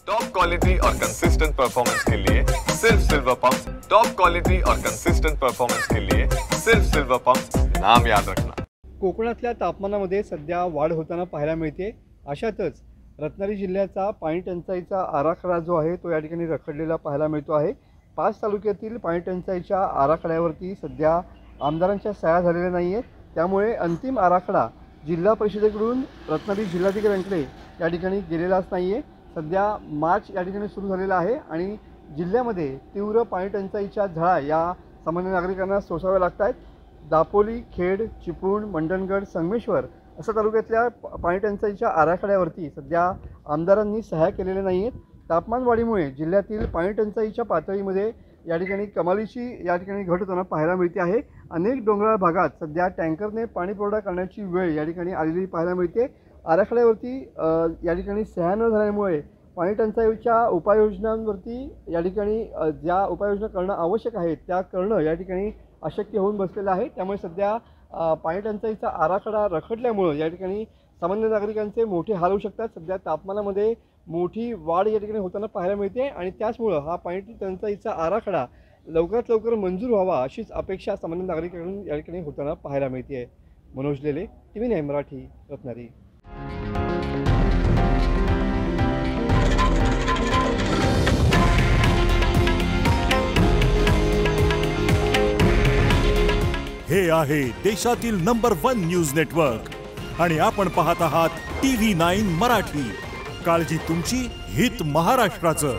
Top quality और consistent performance के लिए सिर्फ सिल्वर पंप्स। टॉप क्वालिटी और कंसिस्टेंट परफॉर्मेंस के लिए सिर्फ सिल्वर पंप्स, नाम याद रखना। कोकणातल्या तापमानामध्ये सध्या वाढ होताना पाहायला मिळते। अशातच रत्नागिरी जिल्ह्याचा पाणी टंचाईचा आराखडा जो आहे तो या ठिकाणी रखडलेला पाहायला मिळतो आहे। 5 तालुक्यातील पाणी टंचाईच्या आराखड्यावरती सध्या आमदारांच्या सह्या झालेल्या नाही आहेत। त्यामुळे अंतिम आराखडा जिल्हा परिषदेकडून रत्नागिरी जिल्हाधिकाऱ्यांकडे या ठिकाणी गेलेलाच नाही आहे। सध्या मार्च या ठिकाणी सुरू झालेला आहे आणि जिल्ह्यामध्ये तीव्र पाणी टंचाईच्या झळा या सामान्य नागरिकांना सोसाव्या लागत आहेत। दापोली, खेड, चिपळूण, मंडणगड, संगमेश्वर अशा तालुक्यातल्या पाणी टंचाईच्या आराखड्यावरती सध्या आमदारांनी सह्या केलेल्या नाही आहेत। तापमान वाढीमुळे जिल्ह्यातील पाणी टंचाईच्या पातळीमध्ये या ठिकाणी कमालीची या ठिकाणी घट होताना पाहायला मिळते आहे। अनेक डोंगराळ भागात सध्या टँकरने पाणी पुरवठा करण्याची वेळ या ठिकाणी आलेली पाहायला मिळते। आराखड्यावरती या ठिकाणी सह्या न झाल्यामुळे पाणी टंचाईच्या उपाययोजनांवरती या ठिकाणी ज्या उपाययोजना करणं आवश्यक आहे त्या करणं या ठिकाणी अशक्य होऊन बसलेलं आहे। त्यामुळे सध्या पाणी टंचाईचा आराखडा रखडल्यामुळे या ठिकाणी सामान्य नागरिकांचे मोठे हाल होऊ शकतात। सध्या तापमानामध्ये मोठी वाढ या ठिकाणी होताना पाहायला मिळते आणि त्याचमुळे हा पाणी टंचाईचा आराखडा लवकरात लवकर मंजूर व्हावा अशीच अपेक्षा सामान्य नागरिकांकडून या ठिकाणी होताना पाहायला मिळते आहे। मनोज लेले, TV9 मराठी, रत्नागिरी। हे आहे देशातील नंबर 1 न्यूज नेटवर्क आणि आपण पाहत आहात TV9 मराठी। काळजी तुमची, हित महाराष्ट्राचं।